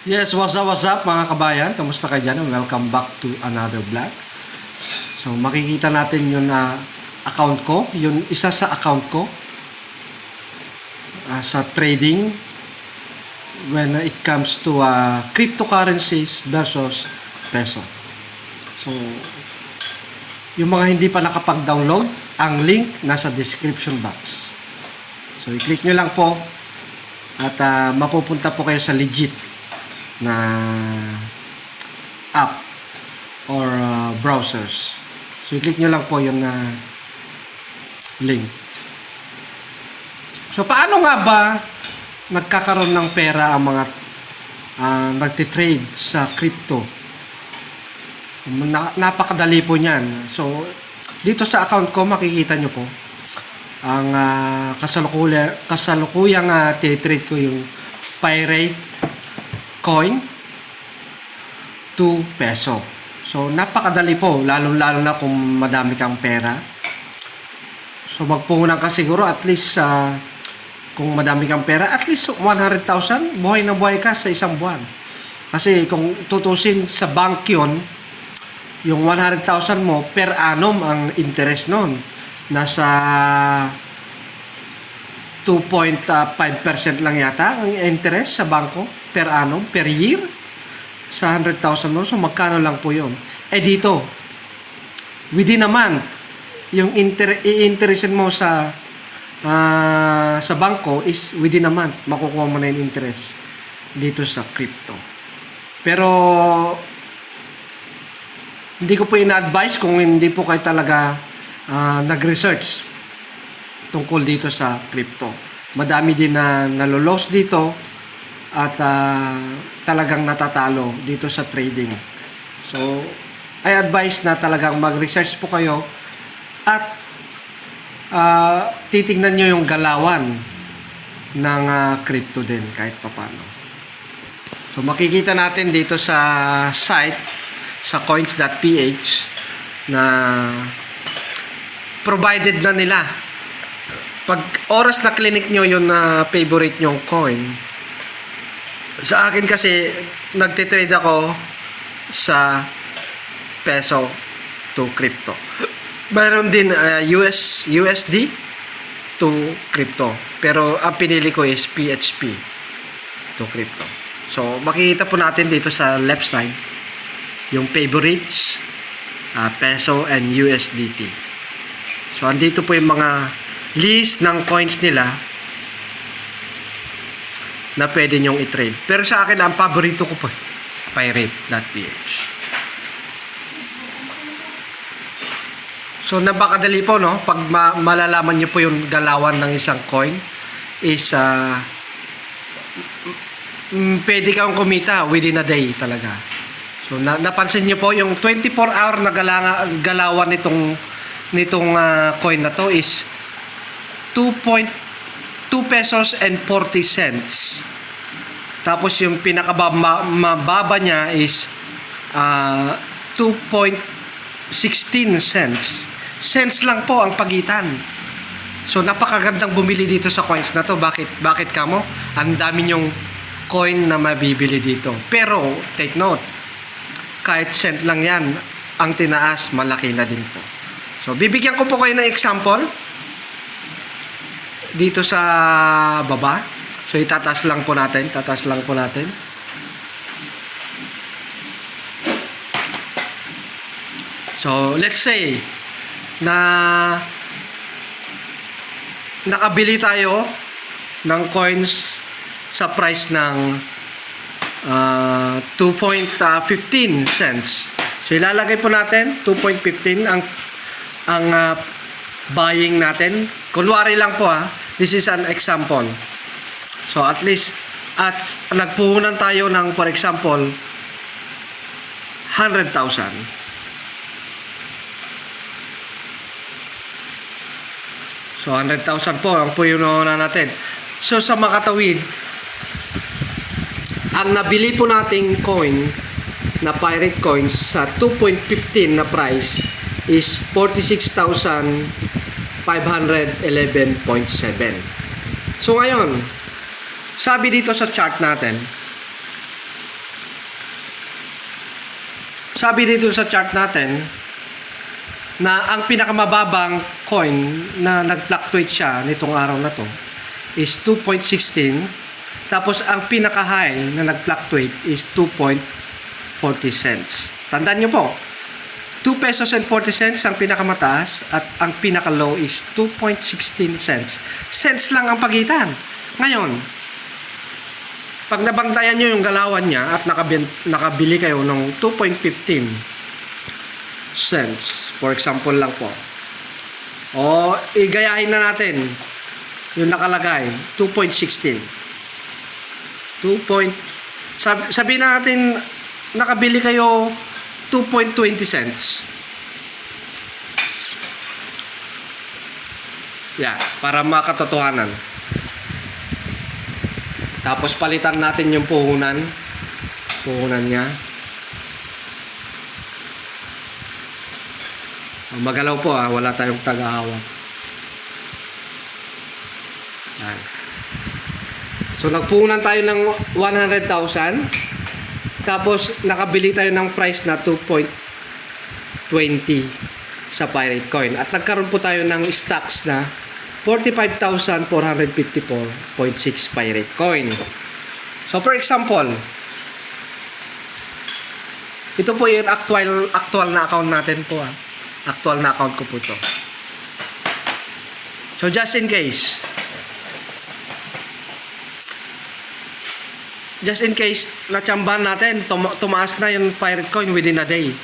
Yes, what's up mga kabayan? Kamusta kayo dyan? Welcome back to another vlog. So, makikita natin yung account ko. Yung isa sa account ko sa trading when it comes to cryptocurrencies versus peso. So, yung mga hindi pa nakapag-download, ang link nasa description box. So, i-click nyo lang po at mapupunta po kayo sa legit na app or browsers. So, i-click nyo lang po yung link. So, paano nga ba nagkakaroon ng pera ang mga nagtitrade sa crypto? Napakadali po niyan. So, dito sa account ko, makikita nyo po ang kasalukuyang trade ko yung Pirate coin 2 peso. So, napakadali po, lalo-lalo na kung madami kang pera. So, magpuhunan ka siguro at least kung madami kang pera, at least 100,000, buhay na buhay ka sa isang buwan. Kasi kung tutusin sa bank yun, yung 100,000 mo per annum ang interest nun. Nasa 2.5% lang yata ang interest sa bangko per annum, per year sa 100,000 mo. So, magkano lang po yun? Dito, within a month, yung i-interestin mo sa bangko is within a month, makukuha mo na yung interest dito sa crypto. Pero, hindi ko po ina-advise kung hindi po kayo talaga nag-research tungkol dito sa crypto. Madami din na nalolos dito at talagang natatalo dito sa trading. So, I advise na talagang mag-research po kayo at titingnan nyo yung galawan ng crypto din kahit papano. So, makikita natin dito sa site, sa coins.ph na provided na nila. Pag oras na clinic nyo yung favorite nyong coin, sa akin kasi nagtitrade ako sa peso to crypto. Mayroon din USD to crypto. Pero ang pinili ko is PHP to crypto. So makikita po natin dito sa left side yung favorites, peso and USDT. So andito po yung mga list ng coins nila na pwede nyong i-trade. Pero sa akin, ang paborito ko po, pirate.ph. So, napakadali po, no? Pag malalaman nyo po yung galawan ng isang coin, is pwede kang kumita within a day talaga. So, napansin nyo po, yung 24-hour na galawan nitong coin na to is 2 pesos and 40 cents. Tapos yung pinakamababa niya is 2.16 cents. Cents lang po ang pagitan. So napakagandang bumili dito sa coins na to. Bakit kamo? Ang dami nyong coin na mabibili dito. Pero take note, kahit cent lang yan, ang tinaas malaki na din po. So bibigyan ko po kayo ng example dito sa baba. So itataas lang po natin. So let's say na nakabili tayo ng coins sa price ng 2.15 cents. So ilalagay po natin 2.15 ang buying natin. Kunwari lang po this is an example. So at least at nagpuhunan tayo ng, for example, 100,000. So 100,000 po ang puhunan natin. So sa makatawid, ang nabili po nating coin na pirate coins sa 2.15 na price is 46,511.7. So ngayon, sabi dito sa chart natin, sabi dito sa chart natin na ang pinakamababang coin na nag-fluctuate siya nitong araw na to is 2.16. Tapos ang pinaka-high na nag-fluctuate is 2.40 cents. Tandaan nyo po, 2 pesos and 40 cents ang pinakamataas at ang pinaka-low is 2.16 cents. Cents lang ang pagitan. Ngayon, pag nabantayan nyo yung galawan niya at nakabili kayo ng 2.15 cents, for example lang po, o igayahin na natin yung nakalagay, 2.16. Sabihin natin, nakabili kayo 2.20 cents. Yeah, para makatotohanan. Tapos palitan natin yung puhunan niya. Magalaw po wala tayong tagahawak. Yan. So nagpuhunan tayo ng 100,000. Tapos nakabili tayo ng price na 2.20 sa Pirate Coin. At nagkaroon po tayo ng stocks na 45,454.6 Pirate Coin. So for example, ito po yung actual na account natin po. Actual na account ko po ito. So just in case natsambahan natin, tumaas na yung Pirate Coin within a day.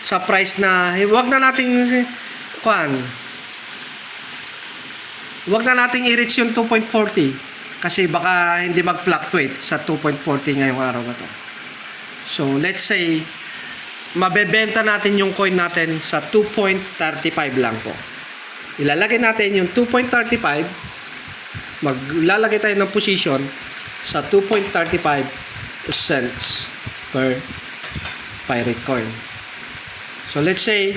Sa price na, wag na nating i-reach yung 2.40 kasi baka hindi mag-fluctuate sa 2.40 ngayong araw na to. So, let's say, mabebenta natin yung coin natin sa 2.35 lang po. Ilalagay natin yung 2.35, maglalagay tayo ng position sa 2.35 cents per Pirate Coin. So let's say,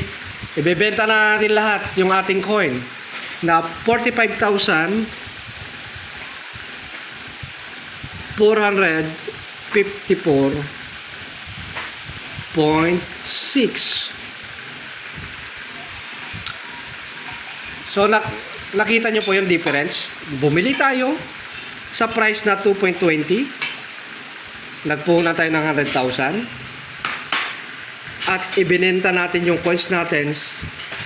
ibebenta na natin lahat yung ating coin na 45,454.6. So nakita nyo po yung difference. Bumili tayo sa price na 2.20, nagpuhunan tayo ng 100,000 at ibinenta natin yung coins natin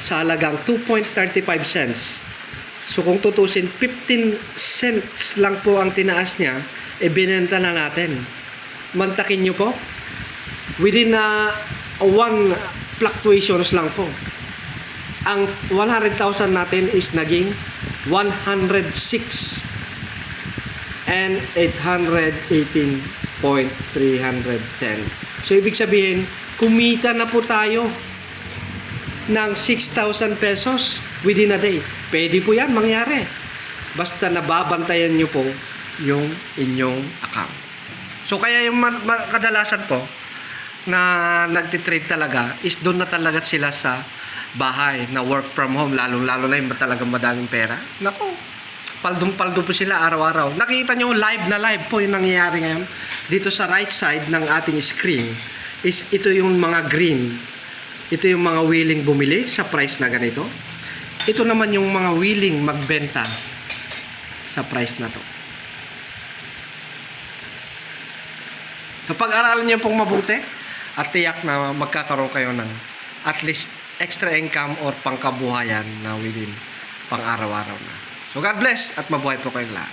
sa halagang 2.35 cents. So kung tutusin, 15 cents lang po ang tinaas niya, ibinenta na natin. Mantakin nyo po, within one fluctuations lang po, ang 100,000 natin is naging 106 and 818.310. So, ibig sabihin, kumita na po tayo ng 6,000 pesos within a day. Pwede po yan mangyari. Basta nababantayan nyo po yung inyong account. So, kaya yung kadalasan po na nagtitrade talaga is doon na talaga sila sa bahay na work from home. Lalo na yung talagang madaming pera. Naku, paldong-paldo po sila araw-araw. Nakita nyo live na live po yung nangyayari ngayon. Dito sa right side ng ating screen is ito yung mga green. Ito yung mga willing bumili sa price na ganito. Ito naman yung mga willing magbenta sa price na to. Kapag aralan nyo pong mabuti at tiyak na magkakaroon kayo ng at least extra income or pangkabuhayan na within pang araw-araw na. So God bless at mabuhay po kayong lahat.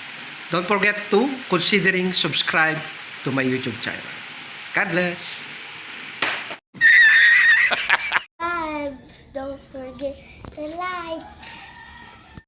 Don't forget to considering subscribe to my YouTube channel. God bless. Don't forget to like.